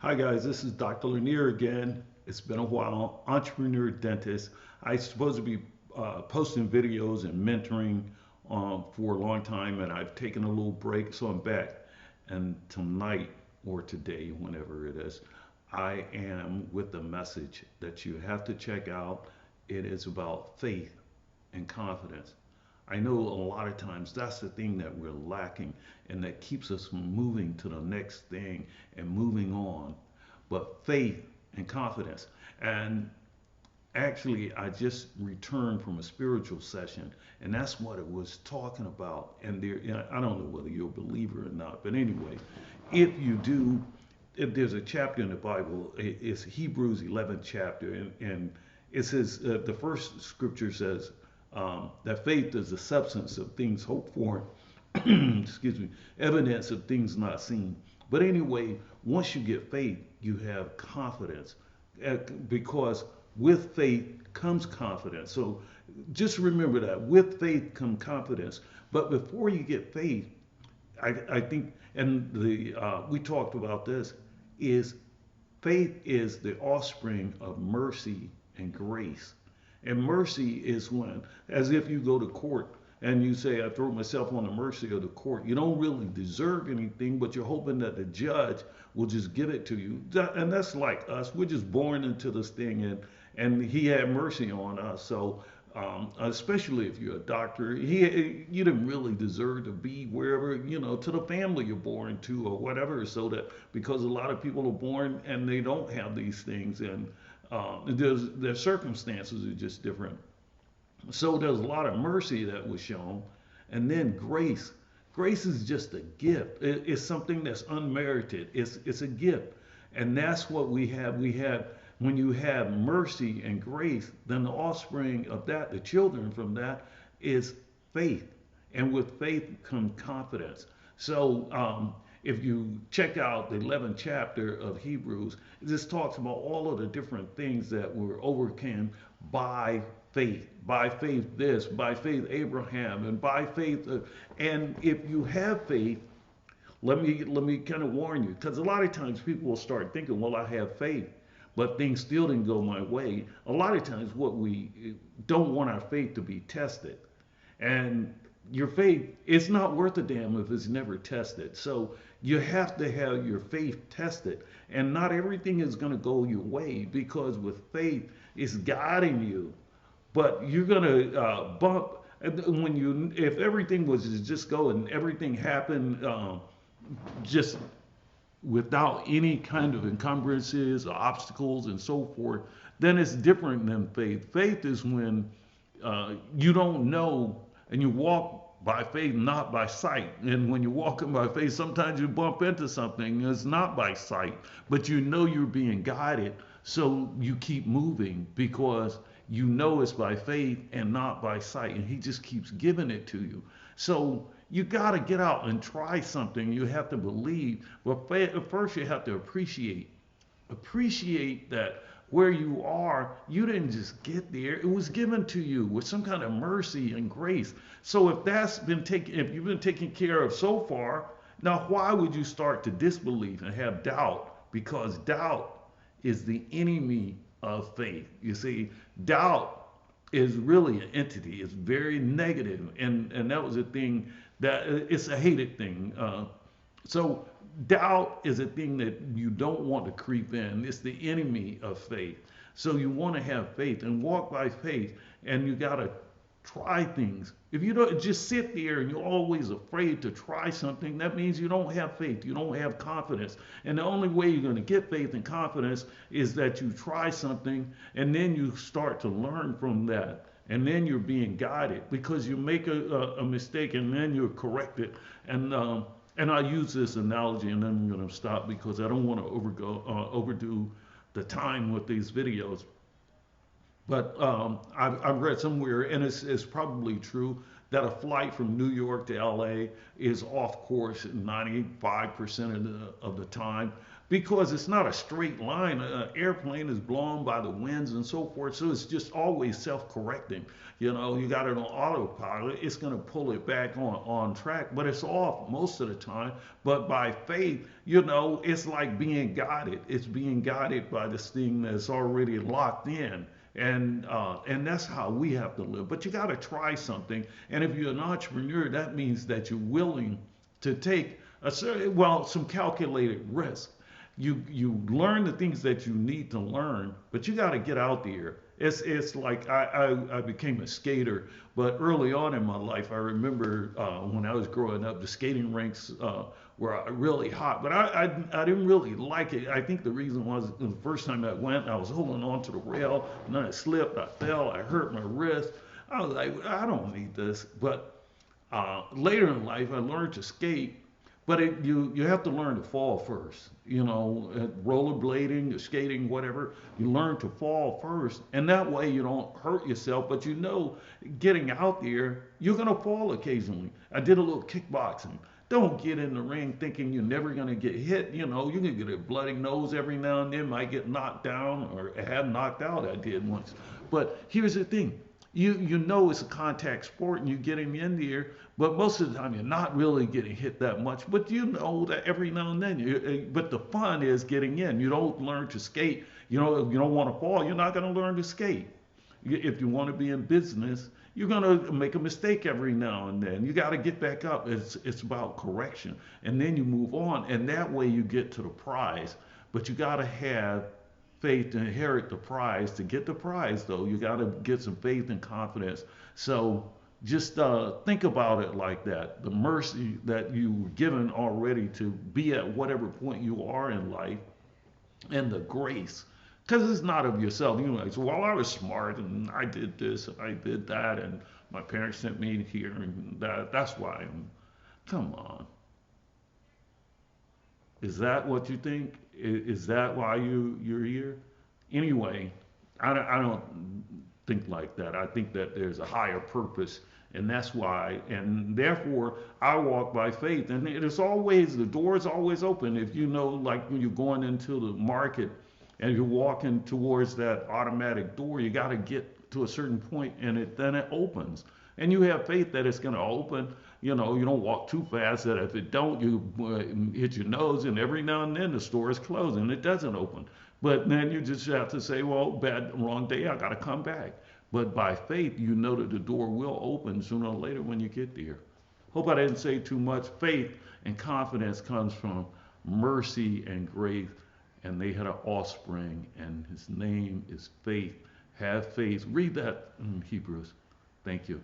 Hi guys, this is Dr. Lanier again. It's been a while. Entrepreneur dentist. I'm supposed to be posting videos and mentoring for a long time, and I've taken a little break, so I'm back. And tonight or today, whenever it is, I am with a message that you have to check out. It is about faith and confidence. I know a lot of times that's the thing that we're lacking and that keeps us from moving to the next thing and moving on. But faith and confidence. And actually, I just returned from a spiritual session, and that's what it was talking about. And there, I don't know whether you're a believer or not, but anyway, if you do, if there's a chapter in the Bible, it's Hebrews 11th chapter, and it says the first scripture says that faith is the substance of things hoped for, excuse me, evidence of things not seen. But anyway, once you get faith, you have confidence because with faith comes confidence. So just remember that with faith comes confidence. But before you get faith, I think, and the we talked about this, is faith is the offspring of mercy and grace. And mercy is when, as if you go to court and you say, I throw myself on the mercy of the court. You don't really deserve anything, but you're hoping that the judge will just give it to you. And that's like us. We're just born into this thing, and he had mercy on us. So, especially if you're a doctor, you didn't really deserve to be wherever, to the family you're born to or whatever. So that because a lot of people are born and they don't have these things, and their circumstances are just different. So there's a lot of mercy that was shown. And then grace. Grace is just a gift. It's something that's unmerited. It's a gift. And that's what we have. We have, when you have mercy and grace, then the offspring of that, the children from that, is faith. And with faith comes confidence. So if you check out the 11th chapter of Hebrews, this talks about all of the different things that were overcome by faith. By faith this, by faith Abraham, and by faith. And if you have faith, let me kind of warn you, because a lot of times people will start thinking, well, I have faith, but things still didn't go my way. A lot of times, what we don't want our faith to be tested, and your faith, it's not worth a damn if it's never tested. So you have to have your faith tested, and not everything is going to go your way, because with faith, it's guiding you, but you're gonna bump when you, if everything was to just go and everything happened just without any kind of encumbrances or obstacles and so forth, then it's different than faith. Faith is when you don't know and you walk by faith, not by sight. And when you're walking by faith, sometimes you bump into something. It's not by sight, but you know you're being guided. So you keep moving because you know it's by faith and not by sight. And he just keeps giving it to you. So you got to get out and try something. You have to believe. But first, you have to appreciate that where you are, you didn't just get there. It was given to you with some kind of mercy and grace. So if that's been taken, if you've been taken care of so far, now why would you start to disbelieve and have doubt? Because doubt is the enemy of faith. You see, doubt is really an entity. It's very negative, and that was a thing that it's a hated thing. So doubt is a thing that you don't want to creep in. It's the enemy of faith. So you want to have faith and walk by faith, and you got to try things. If you don't just sit there and you're always afraid to try something, that means you don't have faith. You don't have confidence. And the only way you're going to get faith and confidence is that you try something and then you start to learn from that. And then you're being guided because you make a mistake and then you're corrected. And I use this analogy, and then I'm going to stop because I don't want to overdo the time with these videos. But I've read somewhere, and it's probably true, that a flight from New York to LA is off course 95% of the time. because it's not a straight line. An airplane is blown by the winds and so forth, so it's just always self-correcting. You know, you got it on autopilot, it's going to pull it back on track, but it's off most of the time. But by faith, you know, it's like being guided. It's being guided by this thing that's already locked in. And that's how we have to live. But you got to try something. And if you're an entrepreneur, that means that you're willing to take some calculated risk. You learn the things that you need to learn, but you got to get out there. It's like I became a skater, but early on in my life, I remember when I was growing up, the skating rinks were really hot, but I didn't really like it. I think the reason was the first time I went, I was holding on to the rail, and then I slipped, I fell, I hurt my wrist. I was like, I don't need this. But later in life, I learned to skate, but you have to learn to fall first. You know, rollerblading, skating, whatever. You learn to fall first, and that way you don't hurt yourself. But you know, getting out there, you're gonna fall occasionally. I did a little kickboxing. Don't get in the ring thinking you're never gonna get hit. You know, you can get a bloody nose every now and then, might get knocked down or had knocked out. I did once. But here's the thing. You know it's a contact sport and you're getting in there, but most of the time you're not really getting hit that much. But you know that every now and then. But the fun is getting in. You don't learn to skate. You know, if you don't want to fall, you're not going to learn to skate. If you want to be in business, you're going to make a mistake every now and then. You got to get back up. It's about correction, and then you move on, and that way you get to the prize. But you got to have faith to inherit the prize. To get the prize, though, you got to get some faith and confidence. So just think about it like that. The mercy that you were given already to be at whatever point you are in life, and the grace. Because it's not of yourself. You know, like, so, well, I was smart and I did this and I did that, and my parents sent me here and that. That's why. Come on. Is that what you think? Is that why you're here? Anyway, I don't think like that. I think that there's a higher purpose, and that's why. And therefore, I walk by faith. And it's always, the door is always open. If you know, like when you're going into the market and you're walking towards that automatic door, you got to get to a certain point, and then it opens. And you have faith that it's going to open. You know, you don't walk too fast that if it don't, you hit your nose, and every now and then the store is closed and it doesn't open. But then you just have to say, well, wrong day, I got to come back. But by faith, you know that the door will open sooner or later when you get there. Hope I didn't say too much. Faith and confidence comes from mercy and grace, and they had an offspring, and his name is faith. Have faith. Read that in Hebrews. Thank you.